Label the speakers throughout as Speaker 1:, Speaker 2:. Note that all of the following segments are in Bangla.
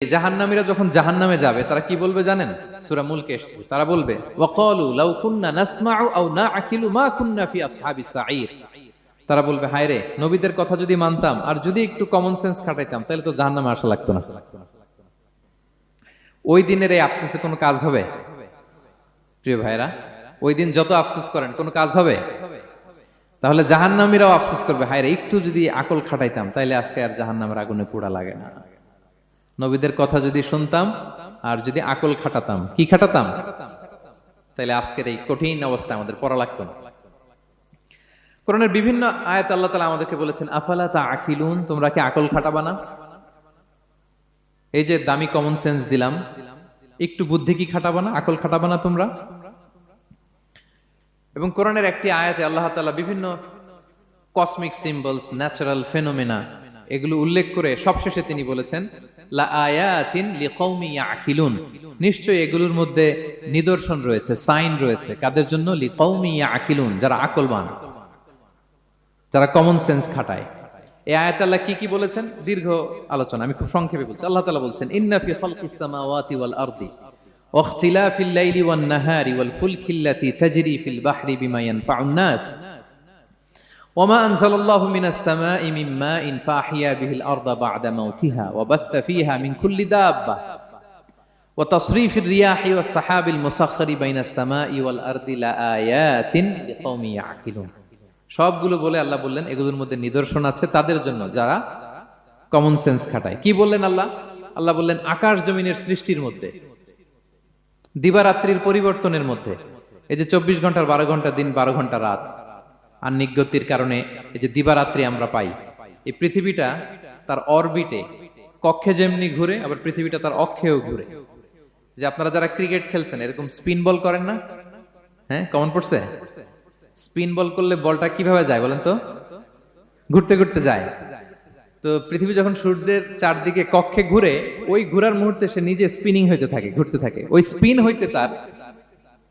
Speaker 1: জাহান্নামীরা যখন জাহান্নামে যাবে তারা কি বলবে জানেন? সূরা মুলকে এসেছে, তারা বলবে ওয়াকালু লাউ কুন্না নাসমাউ আও নাআকিলু মা কুন্না ফি আসহাবিস সাঈর। তারা বলবে, হায় রে, নবীদের কথা যদি মানতাম আর যদি একটু কমন সেন্স খাটাইতাম তাহলে তো জাহান্নামে আসা লাগতো না। ওই দিনের এই আফসোসে কোনো কাজ হবে? প্রিয় ভাইরা, ওই দিন যত আফসোস করেন কোনো কাজ হবে? তাহলে জাহান্নামীরাও আফসোস করবে, হায় রে, একটু যদি আকল খাটাইতাম তাইলে আজকে আর জাহান্নামের আগুনে পোড়া লাগে না। নবীদের কথা যদি শুনতাম আর যদি আকল খাটাতাম, কি খাটাতাম, তাহলে আজকের এই কঠিন অবস্থা আমাদের পড়া লাগতো না। কোরআনের বিভিন্ন আয়াত আল্লাহ তাআলা আমাদেরকে বলেছেন, আফালা তাআকিলুন, তোমরা কি আকল খাটাবা না? এই যে দামি কমন সেন্স দিলাম, একটু বুদ্ধি কি খাটাবা না, আকল খাটাবা না তোমরা? এবং কোরআনের একটি আয়াতে আল্লাহ তাআলা বিভিন্ন কসমিক সিম্বলস, ন্যাচারাল ফেনোমেনা এগুলো উল্লেখ করে সবশেষে তিনি বলেছেন, লা আয়াতিন লিকৌমি ইয়াকিলুন, নিশ্চয়ই এগুলোর মধ্যে নিদর্শন রয়েছে, সাইন রয়েছে, কাদের জন্য? লিকৌমি ইয়াকিলুন, যারা আকলবান, যারা কমন সেন্স খাটায়। এই আয়াতে আল্লাহ কি কি বলেছেন দীর্ঘ আলোচনা, আমি খুব সংক্ষেপে বলছি। আল্লাহ তাআলা বলছেন, ইন্না ফি খালকিস সামাওয়াতি ওয়াল আরদি ওয়া ইখতিলাফিল লাইলি ওয়ান নাহারি ওয়াল ফুলকিল্লাতি তাজরি ফিল বাহরি বিমা ইয়ানফাউন নাস وما أنزل الله من السماء من ماء فأحيا به الأرض بعد موتها وبث فيها من كل دابة وتصريف الرياح والسحاب المسخر بين السماء والأرض لآيات لقوم يعقلون। সবগুলো বলে আল্লাহ বললেন এগুলোর মধ্যে নিদর্শন আছে তাদের জন্য যারা কমন সেন্স খাটায়। কি বললেন আল্লাহ? আল্লাহ বললেন আকাশ জমিনের সৃষ্টির মধ্যে, দিবারাত্রির পরিবর্তনের মধ্যে, এই যে 24 ঘন্টার 12 ঘন্টা দিন, 12 ঘন্টা রাত, আর নিগতির কারণে এই যে দিবারাত্রি আমরা পাই, এই পৃথিবীটা তার অরবিটে কক্ষে যেমনি ঘুরে, আবার পৃথিবীটা তার অক্ষেও ঘুরে। যে আপনারা যারা ক্রিকেট খেলছেন এরকম স্পিন বল করেন না? হ্যাঁ, কমন পড়ছে? স্পিন বল করলে বলটা কিভাবে যায় বলেন তো? ঘুরতে ঘুরতে যায়। তো পৃথিবী যখন সূর্যের চারদিকে কক্ষে ঘুরে, ওই ঘোরার মুহূর্তে সে নিজে স্পিনিং হইতে থাকে, ঘুরতে থাকে। ওই স্পিন হইতে তার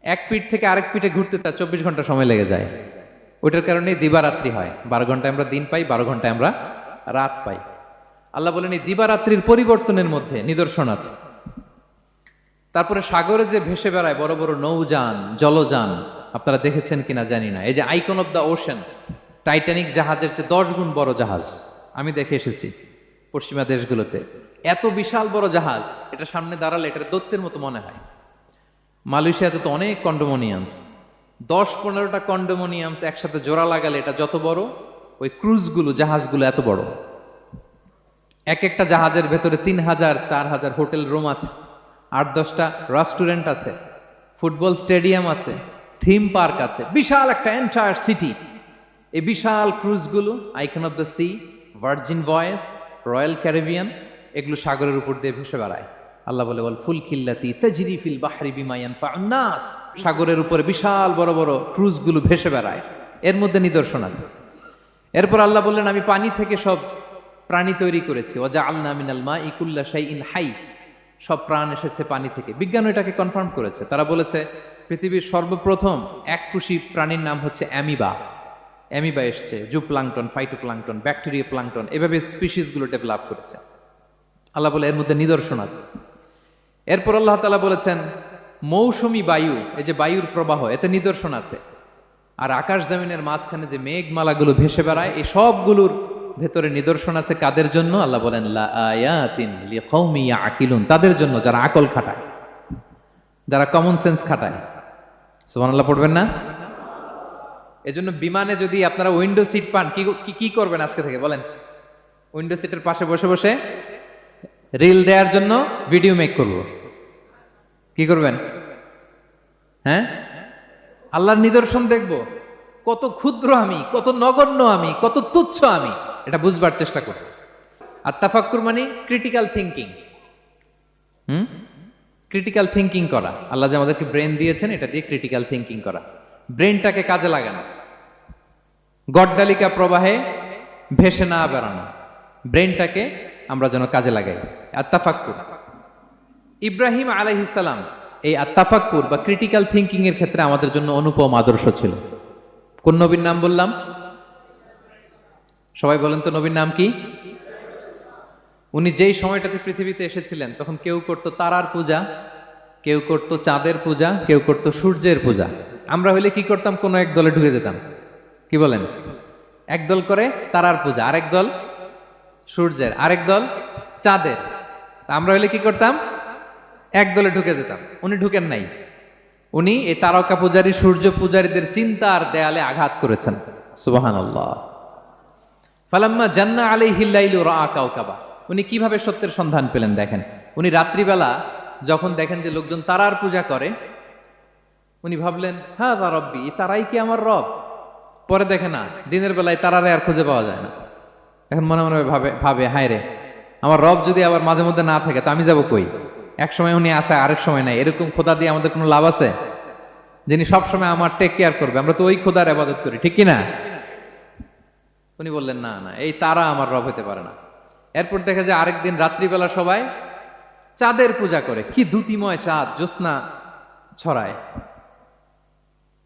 Speaker 1: এক পিঠ থেকে আরেক পিঠে ঘুরতে তার 24 ঘন্টা সময় লেগে যায়। ওইটার কারণে দিবারাত্রি হয়। 12 ঘন্টায় আমরা দিন পাই, 12 ঘন্টায় আমরা রাত পাই। আল্লাহ বলেন এই দিবারাত্রির পরিবর্তনের মধ্যে নিদর্শন আছে। তারপরে সাগরে যে ভেসে বেড়ায় বড় বড় নৌযান, জলযান, আপনারা দেখেছেন কিনা জানি না, এই যে icon of the ocean, Titanic জাহাজের চেয়ে 10 গুণ বড় জাহাজ, আমি দেখে এসেছি পশ্চিমা দেশগুলোতে। এত বিশাল বড় জাহাজ, এটা সামনে দাঁড়ালে এটার দৈত্যের মতো মনে হয়। মালয়েশিয়াতে তো অনেক কন্ডোমোনিয়ামস, 10-15টা কন্ডোমোনিয়ামস একসাথে জোড়া লাগালে এটা যত বড়, ওই ক্রুজগুলো, জাহাজগুলো এত বড়। এক একটা জাহাজের ভেতরে 3000-4000 হোটেল রুম আছে, 8-10টা রেস্টুরেন্ট আছে, ফুটবল স্টেডিয়াম আছে, থিম পার্ক আছে, বিশাল একটা এন্টায়ার সিটি। এই বিশাল ক্রুজগুলো, Icon of the Sea, Virgin Voyage, Royal Caribbean, এগুলো সাগরের উপর দিয়ে ভেসে বেড়ায়। আল্লাহ বলে, ওয়াল ফুলকিল্লাতি তাজরি ফিল বাহরি বিমা ইয়ানফাউন নাস, সাগরের উপরে বিশাল বড় বড় ক্রুজগুলো ভেসে বেড়ায়, এর মধ্যে নিদর্শন আছে। এরপর আল্লাহ বললেন, আমি পানি থেকে সব প্রাণী তৈরি করেছি। ওয়াজআলনা মিনাল মাই কুল্লা শাইইন হাই, সব প্রাণ এসেছে পানি থেকে। বিজ্ঞান এটাকে কনফার্ম করেছে। তারা বলেছে পৃথিবীর সর্বপ্রথম এককোষী প্রাণীর নাম হচ্ছে অ্যামিবা। অ্যামিবা এসছে, জুপ্লাঙ্কটন, ফাইটোপ্লাঙ্কটন, ব্যাকটেরিয়া প্লাঙ্কটন, এভাবে স্পিসিসগুলো ডেভেলপ করেছে। আল্লাহ বলে এর মধ্যে নিদর্শন আছে। এরপর আল্লাহ তাআলা বলেছেন মৌসুমী বায়ু, এই যে বায়ুর প্রবাহ, এতে নিদর্শন আছে। আর আকাশ জমিনের মাঝখানে যে মেঘমালাগুলো ভেসে বেড়ায়, এই সবগুলোর ভেতরে নিদর্শন আছে। কাদের জন্য? আল্লাহ বলেন লা আয়াতিন লিকৌমি ইয়াকিলুন, তাদের জন্য যারা আকল খাটায়, যারা কমন সেন্স খাটায়। সুবহানাল্লাহ পড়বেন না? এজন্য বিমানে যদি আপনারা উইন্ডো সিট পান, কি করবেন আজকে থেকে বলেন? উইন্ডো সিটের পাশে বসে বসে রিল দেওয়ার জন্য ভিডিও মেক করব। কি করবেন? হ্যাঁ, আল্লাহর নিদর্শন দেখব, কত ক্ষুদ্র আমি, কত নগণ্য আমি, কত তুচ্ছ আমি, এটা বুঝবার চেষ্টা করব। আর তাফাক্কুর মানে ক্রিটিক্যাল থিঙ্কিং। ক্রিটিক্যাল থিঙ্কিং করা। আল্লাহ যে আমাদেরকে ব্রেন দিয়েছেন, এটা দিয়ে ক্রিটিক্যাল থিঙ্কিং করা, ব্রেনটাকে কাজে লাগানো, গড্ডালিকা প্রবাহে ভেসে না বেড়ানো, ব্রেনটাকে আমরা যেন কাজে লাগাই। আত্তাফাক্কুর, ইব্রাহিম আলাইহিস সালাম এই আত্তাফাক্কুর বা ক্রিটিক্যাল থিঙ্কিং এর ক্ষেত্রে আমাদের জন্য অনুপম আদর্শ ছিল। কোন নবীর নাম বললাম? সবাই বলেন তো নবীর নাম কি? উনি যেই সময়টাতে পৃথিবীতে এসেছিলেন তখন কেউ করতো তারার পূজা, কেউ করতো চাঁদের পূজা, কেউ করতো সূর্যের পূজা। আমরা হইলে কি করতাম? কোনো এক দলে ঢুকে যেতাম। কি বলেন? এক দল করে তারার পূজা, আরেক দল সূর্যের, আরেক দল চাঁদের। আমরা হইলে কি করতাম? এক দলে ঢুকে যেতাম। উনি ঢুকেন নাই। উনি এই তারকা পূজারী, সূর্য পূজারীদের চিন্তার দেয়ালে আঘাত করেছেন। সুবহানাল্লাহ। ফালাম্মা জান্না আলাইহিল লাইলু রাআ কাওকাবা। উনি কিভাবে সত্যের সন্ধান পেলেন দেখেন। উনি রাত্রিবেলা যখন দেখেন যে লোকজন তারার পূজা করে, উনি ভাবলেন হাযা রব্বি, তারাই কি আমার রব? পরে দেখে না, দিনের বেলায় তারারে আর খুঁজে পাওয়া যায় না। এখন মনে মনে ভাবে হায় রে, আমার রব যদি আবার মাঝে মধ্যে না থাকে তো আমি যাব কই? এক সময় উনি আসে, আরেক সময় নাই। এরকম খোদা দিয়ে আমাদের কোনো লাভ আছে? যিনি সবসময় আমার টেক কেয়ার করবে, আমরা তো ওই খোদার ইবাদত করি, ঠিক কিনা? উনি বললেন না না, এই তারা আমার রব হতে পারে না। এরপর দেখা যায় আরেকদিন রাত্রিবেলা সবাই চাঁদের পূজা করে। কি দ্যুতিময় চাঁদ, জ্যোৎস্না ছড়ায়।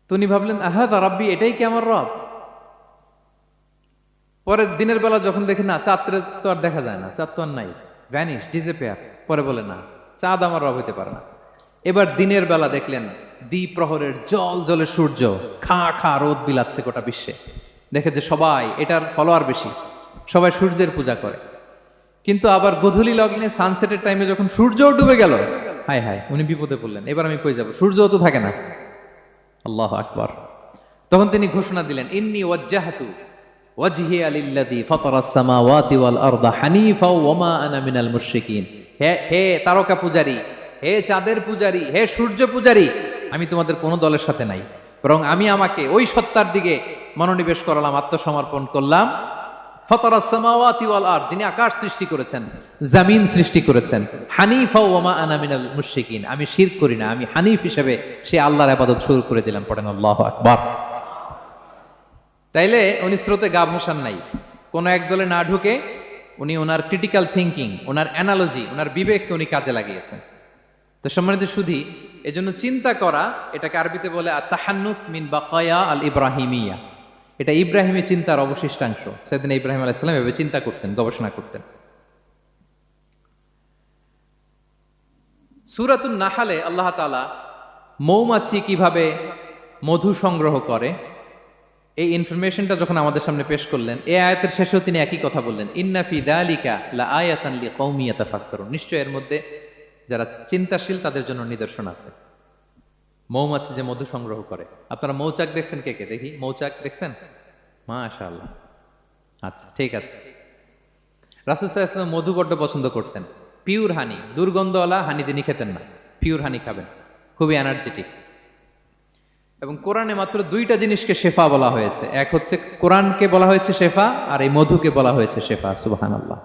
Speaker 1: তো উনি ভাবলেন আহাদা রাব্বি, এটাই কি আমার রব? পরে দিনের বেলা যখন দেখি না, চাঁদ তো আর দেখা যায় না, চাঁদ তো আর নাই, ভ্যানিশ, ডিসঅ্যাপিয়ার। পরে বলে না, চাঁদ আমার রব হতে পারে না। এবার দিনের বেলা দেখলেন দ্বিপ্রহরের জল জলে সূর্য খা খা রোদ বিলাচ্ছে গোটা বিশ্বে। দেখে যে সবাই এটার ফলোয়ার বেশি, সবাই সূর্যের পূজা করে। কিন্তু আবার গোধূলি লগ্নে সানসেটের টাইমে যখন সূর্যও ডুবে গেল, হায় হায়, উনি বিপদে পড়লেন। এবার আমি কই যাব? সূর্যও তো থাকে না। আল্লাহু আকবার। তখন তিনি ঘোষণা দিলেন ইন্নী ওয়াজ্জাহতু ওয়াজহিয়া লিল্লাযী ফাতারাস সামাওয়াতি ওয়াল আরদা হানিফা ওয়া মা আনা মিনাল মুশরিকিন। হে তারকা পূজারী, হে চাঁদের পূজারী, হে সূর্য পূজারী, আমি তোমাদের কোনো দলের সাথে নাই, বরং আমি আমাকে ওই সত্তার দিকে মনোনিবেশ করলাম, আত্মসমর্পণ করলাম। ফাতারাস সামাওয়াতি ওয়াল আরদ, যিনি আকাশ সৃষ্টি করেছেন, জমিন সৃষ্টি করেছেন। হানিফা ওয়া মা আনা মিনাল মুশরিকিন, আমি শিরক করি না, আমি হানিফ হিসেবে সেই আল্লাহর ইবাদত শুরু করে দিলাম। পড়েন আল্লাহু আকবার। তাইলে উনি স্রোতে গা ভাসান নাই। কোন এক দলে না ঢুকে উনি ওনার ক্রিটিক্যাল থিঙ্কিং, ওনার অ্যানালজি, ওনার বিবেককে উনি কাজে লাগিয়েছেন। তো সম্মানিত সুধী, এজন্য চিন্তা করা, এটাকে আরবিতে বলে আত-তাহান্নুস মিন বাকায়া আল ইব্রাহিমিয়া। এটা ইব্রাহিমী চিন্তার অবশিষ্টাংশ। সেদিন ইব্রাহিম আলাইহিস সালাম এভাবে চিন্তা করতেন, গবেষণা করতেন। সূরাতুন নাহলে আল্লাহ তাআলা মৌমাছি কিভাবে মধু সংগ্রহ করে এই ইনফরমেশনটা যখন আমাদের সামনে পেশ করলেন, এই আয়াতের শেষেও তিনি একই কথা বললেন, ইন্না ফি যালিকা লাআয়াতান লিকাওমি ইয়াতাফাক্কারুন। নিশ্চয় এর মধ্যে যারা চিন্তাশীল তাদের জন্য নিদর্শন আছে। মৌমাছি যে মধু সংগ্রহ করে, আপনারা মৌচাক দেখছেন? কে কে দেখি মৌচাক দেখছেন? মাশাআল্লাহ। আচ্ছা, ঠিক আছে। রাসূল সাল্লাল্লাহু আলাইহি ওয়াসাল্লাম মধু বড্ড পছন্দ করতেন। পিওর হানি, দুর্গন্ধওয়ালা হানি তিনি খেতেন না, পিওর হানি খাবেন, খুবই এনার্জেটিক। এবং কোরআনে মাত্র দুইটা জিনিসকে শেফা বলা হয়েছে। এক হচ্ছে কোরআনকে বলা হয়েছে শেফা, আর এই মধুকে বলা হয়েছে শেফা। সুবহানাল্লাহ।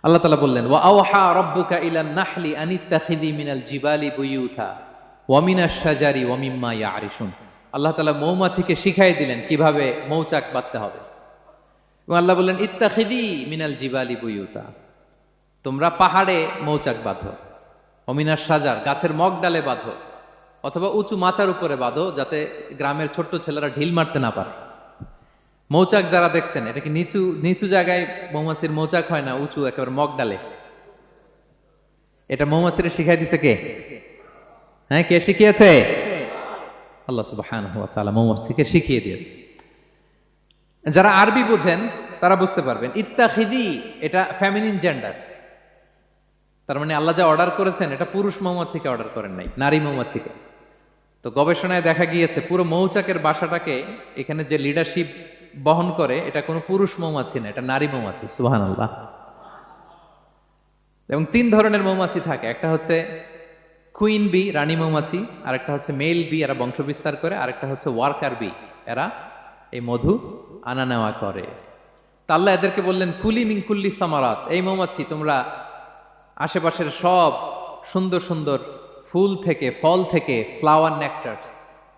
Speaker 1: আল্লাহ তাআলা বললেন ওয়া আওহা রাব্বুকা ইলান নাহলি আনিত্তাখিযি মিনাল জিবালি বুয়ুতা ওয়া মিনাশ শাজারি ওয়া মিম্মা ইয়ারিশুন। আল্লাহ তাআলা মৌমাছিকে শিখাই দিলেন কিভাবে মৌচাক বাঁধতে হবে। এবং আল্লাহ বললেন ইত্তাখিযি মিনাল জিবালি বুয়ুতা, তোমরা পাহাড়ে মৌচাক বাঁধো, ওয়া মিনাশ শাজার, গাছের মগ ডালে বাঁধো, অথবা উঁচু মাচার উপরে বাঁধো, যাতে গ্রামের ছোট্ট ছেলেরা ঢিল মারতে না পারে। মৌচাক যারা দেখছেন, এটা কি নিচু নিচু জায়গায় মৌমাছির মৌচাক হয় না, উঁচু একেবারে মগ ডালে। এটা মৌমাছিরা শিখাই দিছে কে? হ্যাঁ, কে শিখিয়েছে? আল্লাহ সুবহানাহু ওয়া তাআলা মৌমাছিকে শিখিয়ে দিয়েছে। যারা আরবি বোঝেন তারা বুঝতে পারবেন ইত্তাখিদি এটা ফেমিনিন জেন্ডার। তার মানে আল্লাহ যা অর্ডার করেছেন এটা পুরুষ মৌমাছিকে অর্ডার করেন নাই, নারী মৌমাছিকে। তো গবেষণায় দেখা গিয়েছে পুরো মৌচাকের বাসাটাকে এখানে যে লিডারশিপ বহন করে এটা কোনো পুরুষ মৌমাছি না, এটা নারী মৌমাছি। সুবহানাল্লাহ। এবং তিন ধরনের মৌমাছি থাকে, একটা হচ্ছে কুইন বি, রানী মৌমাছি, আরেকটা হচ্ছে মেল বি, এরা বংশ বিস্তার করে, আরেকটা হচ্ছে ওয়ার্কার বি, এরা এই মধু আনা নেওয়া করে। তা আল্লাহ এদেরকে বললেন কুলি মিন কুল্লি সামারাত, এই মৌমাছি তোমরা আশেপাশের সব সুন্দর সুন্দর ফুল থেকে, ফল থেকে, ফ্লাওয়ার নেকটারস,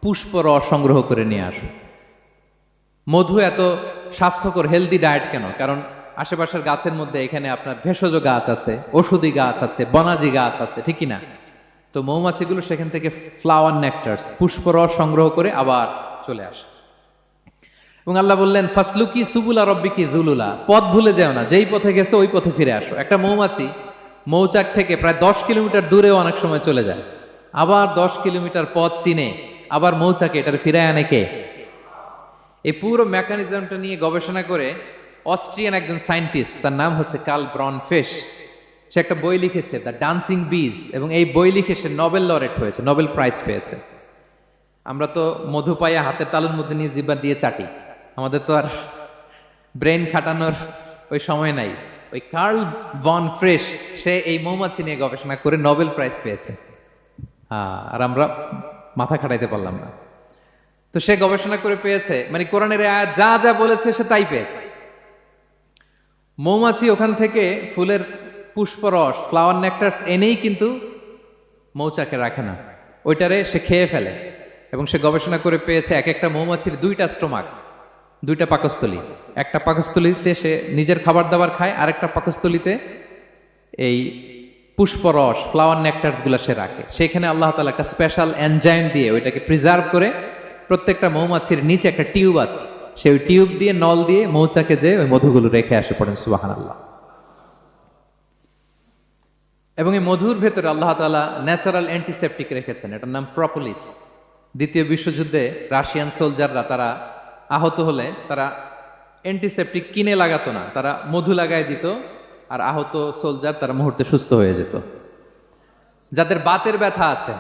Speaker 1: পুষ্প রস সংগ্রহ করে নিয়ে আসো। মধু এত স্বাস্থ্যকর, হেলদি ডায়েট কেন? কারণ আশেপাশের গাছের মধ্যে এখানে আপনার ভেষজ গাছ আছে, ওষুধি গাছ আছে, বনাজি গাছ আছে, ঠিক কিনা? তো মৌমাছিগুলো সেখান থেকে ফ্লাওয়ার নেকটারস, পুষ্প রস সংগ্রহ করে আবার চলে আসে। এবং আল্লাহ বললেন ফাসলুকি সুবুলা রব্বিকি যুলুলা, পথ ভুলে যাও না, যেই পথে গেছো ওই পথে ফিরে আসো। একটা মৌমাছি মৌচাক থেকে প্রায় 10 কিলোমিটার দূরেও অনেক সময় চলে যায়, আবার 10 কিলোমিটার পথ চিনে আবার মৌচাকে এটার ফিরায় আনে কে? এই পুরো মেকানিজমটা নিয়ে গবেষণা করে অস্ট্রিয়ান একজন সায়েন্টিস্ট, তার নাম হচ্ছে কার্ল ব্রনফেশ, সে একটা বই লিখেছে দ্য ডান্সিং বিজ, এবং এই বই লিখে সে নোবেল লরেট হয়েছে, নোবেল প্রাইজ পেয়েছে। আমরা তো মধু পাইয়া হাতের তালুর মধ্যে নিয়ে জিব্বা দিয়ে চাটি, আমাদের তো আর ব্রেন খাটানোর ওই সময় নাই। ওই কার্ল ভন ফ্রেশ সে এই মৌমাছি নিয়ে গবেষণা করে নোবেল প্রাইজ পেয়েছে। আর আমরা মাথা খাটাইতে পারলাম না। তো সে গবেষণা করে পেয়েছে, মানে কোরআনের আয়াত যা যা বলেছে সে তাই পেয়েছে। মৌমাছি ওখান থেকে ফুলের পুষ্পরস, ফ্লাওয়ার নেকটার্স এনেই কিন্তু মৌচাকে রাখে না, ওইটারে সে খেয়ে ফেলে। এবং সে গবেষণা করে পেয়েছে এক একটা মৌমাছির 2টা স্টোমাক, 2টা পাকস্থলী। একটা পাকস্থলীতে সে নিজের খাবার দাবার খায়, আরেকটা পাকস্থলীতে এই পুষ্পরস, ফ্লাওয়ার নেকটার্স গুলা সে রাখে। সেখানে আল্লাহ তাআলা একটা স্পেশাল এনজাইম দিয়ে ওইটাকে প্রিজার্ভ করে প্রত্যেকটা মৌমাছির নিচে একটা টিউব আছে, সে ওই টিউব দিয়ে নল দিয়ে মৌচাকে যে ওই মধুগুলো রেখে আসে। পড়েন সুবহানাল্লাহ। এবং এই মধুর ভেতরে আল্লাহ তাআলা ন্যাচারাল অ্যান্টিসেপটিক রেখেছেন, এটার নাম প্রপোলিস। দ্বিতীয় বিশ্বযুদ্ধে রাশিয়ান সোলজাররা তারা আহত হলে তারা অ্যান্টিসেপটিক কিনে লাগাতো না, তারা মধু লাগায় দিত, আর আহত সোলজার তারা মুহূর্তে সুস্থ হয়ে যেত। যাদের বাতের ব্যথা আছে,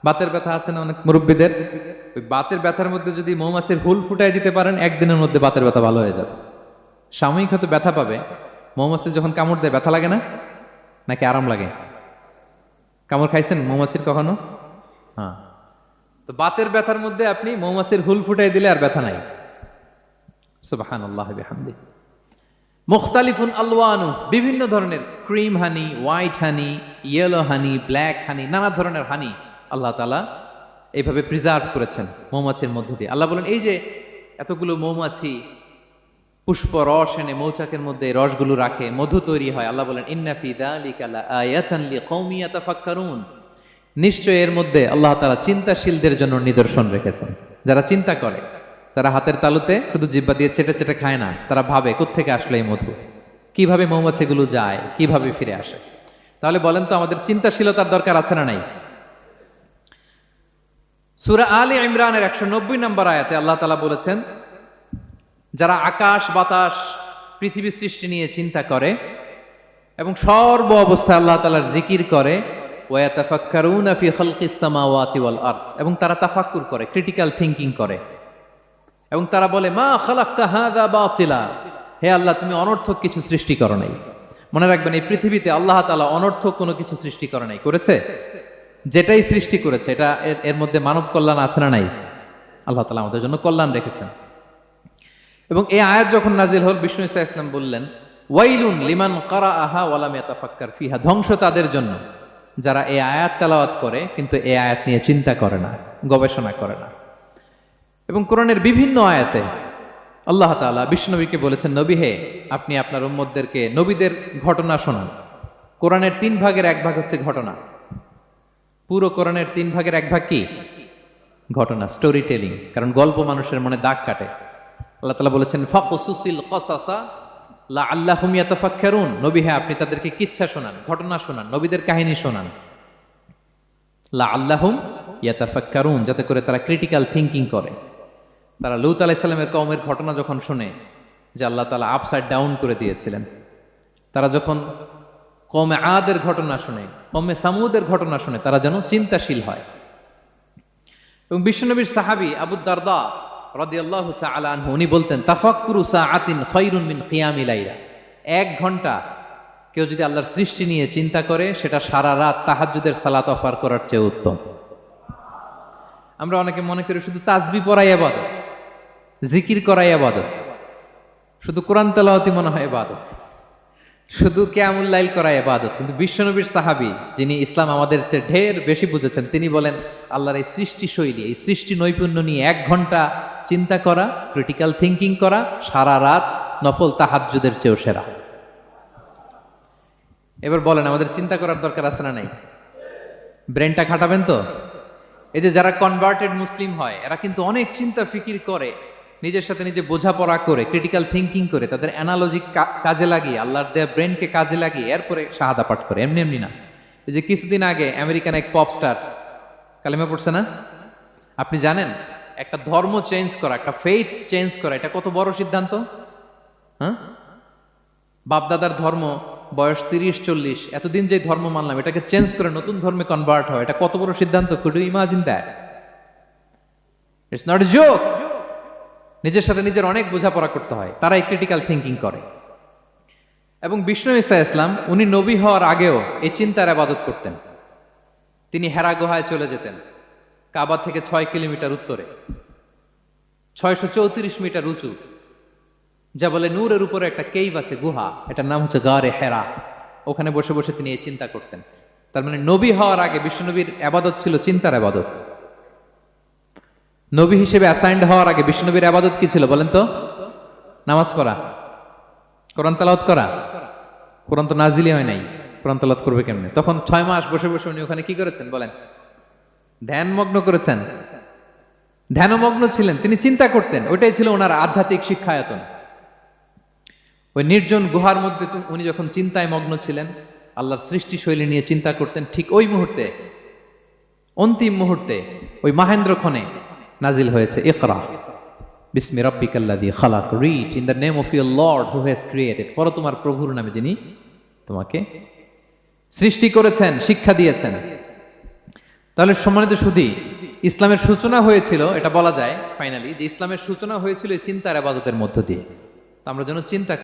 Speaker 1: বাতের ব্যথা আছে না অনেক মুরব্বীদের, ওই বাতের ব্যথার মধ্যে যদি মৌমাছির হুল ফুটাই দিতে পারেন, একদিনের মধ্যে বাতের ব্যথা ভালো হয়ে যাবে। সাময়িক হয়তো ব্যথা পাবে, মৌমাছি যখন কামড় দেয় ব্যথা লাগে না, নাকি আরাম লাগে? কামড় খাইছেন মৌমাছির কখনো? হ্যাঁ। তো বাতের ব্যথার মধ্যে আপনি মৌমাছির হুল ফুটাই দিলে আর ব্যথা নাই। সুবহানাল্লাহি ওয়া বিহামদিহি। মুখতালিফুন আলওয়ানু, বিভিন্ন ধরনের ক্রিম হানি, হোয়াইট হানি, ইয়েলো হানি, ব্ল্যাক হানি, নানা ধরনের হানি আল্লাহ তাআলা এইভাবে প্রিজার্ভ করেছেন মৌমাছির মধ্য দিয়ে। আল্লাহ বলেন এই যে এতগুলো মৌমাছি পুষ্প রস এনে মৌচাকের মধ্যে রসগুলো রাখে, মধু তৈরি হয়। আল্লাহ বলেন ইন্না ফি যালিকা লাআয়াতান লিকওমি ইয়াতাফাক্কারুন, নিশ্চয় এর মধ্যে আল্লাহ তাআলা চিন্তাশীলদের জন্য নিদর্শন রেখেছেন। যারা চিন্তা করে, তারা হাতের তালুতে শুধু জিহ্বা দিয়ে চেটে চেটে খায় না, তারা ভাবে কোত্থেকে আসলো এই মধু, কিভাবে মৌমাছিগুলো যায়, কিভাবে ফিরে আসে। তাহলে বলেন তো আমাদের চিন্তাশীলতার দরকার আছে না নাই? সূরা আলে ইমরানের 190 নম্বর আয়াতে আল্লাহ তাআলা বলেছেন, যারা আকাশ বাতাস পৃথিবী সৃষ্টি নিয়ে চিন্তা করে এবং সর্ব অবস্থায় আল্লাহ তাআলার জিকির করে, ওয়া ইয়াতাফাক্কারুনা ফি খালকিস সামাওয়াতি ওয়াল আরদ, এবং তারা তাফাক্কুর করে, ক্রিটিক্যাল থিংকিং করে, এবং তারা বলে মা খালাকতা হাযা বাতিলা, হে আল্লাহ তুমি অনর্থক কিছু সৃষ্টি করো নাই। মনে রাখবেন এই পৃথিবীতে আল্লাহ তাআলা অনর্থক কোনো কিছু সৃষ্টি করে নাই, করেছে? যেটাই সৃষ্টি করেছে এটা এর মধ্যে মানব কল্যাণ আছে না নাই? আল্লাহ তাআলা আমাদের জন্য কল্যাণ রেখেছেন। এবং এই আয়াত যখন নাজিল হল, বিষ্ণু ঈসা ইসলাম বললেন ওয়াইলুন লিমান কারাআহা ওয়া লাম ইয়াতাফাক্কার ফিহা, ধ্বংস তাদের জন্য যারা এই আয়াত তেলাওয়াত করে কিন্তু এই আয়াত নিয়ে চিন্তা করে না, গবেষণা করে না। এবং কোরআনের বিভিন্ন আয়াতে আল্লাহ তাআলা বিষ্ণুনবীকে বলেছেন, নবী হে আপনি আপনার উম্মতদেরকে নবীদের ঘটনা শোনান। কোরআনের 3 ভাগের 1 ভাগ হচ্ছে ঘটনা। পুরো কোরআনের 3 ভাগের 1 ভাগ কি? ঘটনা, স্টোরি টেলিং। কারণ গল্প মানুষের মনে দাগ কাটে। আল্লাহ তাআলা বলেছেন ফাকসুসিল কসাসা লাআল্লাহুম ইয়াতাফাক্কারুন, নবী হে আপনি তাদেরকে কিচ্ছা শোনান, ঘটনা শোনান, নবীদের কাহিনী শোনান। লাআল্লাহুম ইয়াতাফাক্কারুন, যাতে করে তারা ক্রিটিক্যাল থিংকিং করে। তারা লূত আলাইহিস সালামের কওমের ঘটনা যখন শুনে যে আল্লাহ তাআলা আপসাইড ডাউন করে দিয়েছিলেন, তারা যখন কওমে আদের ঘটনা শুনে, কওমে সামুদের ঘটনা শুনে, তারা যেন চিন্তাশীল হয়। এবং বিশ্বনবীর সাহাবী আবু দারদা রাদিয়াল্লাহু তাআলা আনহু উনি বলতেন তাফাক্কুরু সাআতিন খায়রুন মিন কিয়ামি লাইলা, 1 ঘন্টা কেউ যদি আল্লাহর সৃষ্টি নিয়ে চিন্তা করে সেটা সারা রাত তাহাজ্জুদের সালাত অফার করার চেয়ে উত্তম। আমরা অনেকে মনে করি শুধু তাসবিহ পড়াই ইবাদত, জিকির করাই ইবাদত, শুধু কোরআন তেলাওয়াতই মনে হয় ইবাদত, শুধু কিয়ামুল লাইল করা ইবাদত। কিন্তু বিশ্বনবীর সাহাবী যিনি ইসলাম আমাদের চেয়ে ঢের বেশি বুঝেছেন, তিনি বলেন আল্লাহর এই সৃষ্টি শৈলী, এই সৃষ্টি নৈপুণ্য নিয়ে 1 ঘন্টা চিন্তা করা, ক্রিটিক্যাল থিংকিং করা, সারা রাত নফল তাহাজ্জুদের চেয়েও সেরা। এবার বলেন আমাদের চিন্তা করার দরকার আছে না নাই? ব্রেনটা খাটাবেন তো। এই যে যারা কনভার্টেড মুসলিম হয় এরা কিন্তু অনেক চিন্তা ফিকির করে, নিজের সাথে নিজে বোঝাপড়া করে ক্রিটিক্যাল থিঙ্কিং করে তাদের অ্যানালজি কাজে লাগিয়ে আল্লাহর দেয়া ব্রেনকে কাজে লাগিয়ে এরপরে শাহাদা পাঠ করে, এমনি এমনি না। এই যে কিছুদিন আগে আমেরিকান এক পপ স্টার কালিমা পড়ছে না? আপনি জানেন একটা ধর্ম চেঞ্জ করা, একটা ফেইথ চেঞ্জ করা, এটা কত বড় সিদ্ধান্ত? হ্যাঁ, বাপদাদার ধর্ম বয়স 30-40, এতদিন যে ধর্ম মানলাম এটাকে চেঞ্জ করে নতুন ধর্মে কনভার্ট হয়, এটা কত বড় সিদ্ধান্ত? Could you imagine that? It's not a joke. নিজের সাথে নিজের অনেক বোঝাপড়া করতে হয়, তারাই ক্রিটিক্যাল থিঙ্কিং করে। এবং বিষ্ণু ঈসা ইসলাম উনি নবী হওয়ার আগেও এই চিন্তার ইবাদত করতেন। তিনি হেরা গুহায় চলে যেতেন, কাবা থেকে 6 কিলোমিটার উত্তরে, 634 মিটার উঁচু, যা বলে নূরের উপরে একটা কেইভ আছে, গুহা, এটার নাম হচ্ছে গারে হেরা। ওখানে বসে বসে তিনি এই চিন্তা করতেন। তার মানে নবী হওয়ার আগে বিষ্ণুনবীর আবাদত ছিল চিন্তার আবাদত। নবী হিসেবে অ্যাসাইন্ড হওয়ার আগে বিষ্ণুনবীর আবাদত কি ছিল বলেন তো? নামাজ পড়া, কোরআন তেলাওয়াত করা। কোরআন তো নাজিলই হয় নাই, কোরআন তেলাওয়াত করবে কেমনে? তখন 6 মাস বসে বসে উনি ওখানে কি করেছেন বলেন? ধ্যানমগ্ন করেছেন, ধ্যানমগ্ন ছিলেন, তিনি চিন্তা করতেন। ওইটাই ছিল ওনার আধ্যাত্মিক শিক্ষায়তন। ওই নির্জন গুহার মধ্যে উনি যখন চিন্তায় মগ্ন ছিলেন, আল্লাহর সৃষ্টি শৈলী নিয়ে চিন্তা করতেন, ঠিক ওই মুহূর্তে, অন্তিম মুহূর্তে, ওই মাহেন্দ্রক্ষণে নাজিল হয়েছে ইকরা বিসমি রাব্বিকাল্লাযী খালাক, read in the name of your lord who has created. পড়ো তোমার প্রভুর নামে যিনি তোমাকে সৃষ্টি করেছেন, শিক্ষা দিয়েছেন। তাহলে সম্মানিত সুধী, ইসলামের সূচনা হয়েছিল, এটা বলা যায় ফাইনালি যে ইসলামের সূচনা হয়েছিল এই চিন্তার ইবাদতের মধ্য দিয়ে। তো আমরা যেন চিন্তা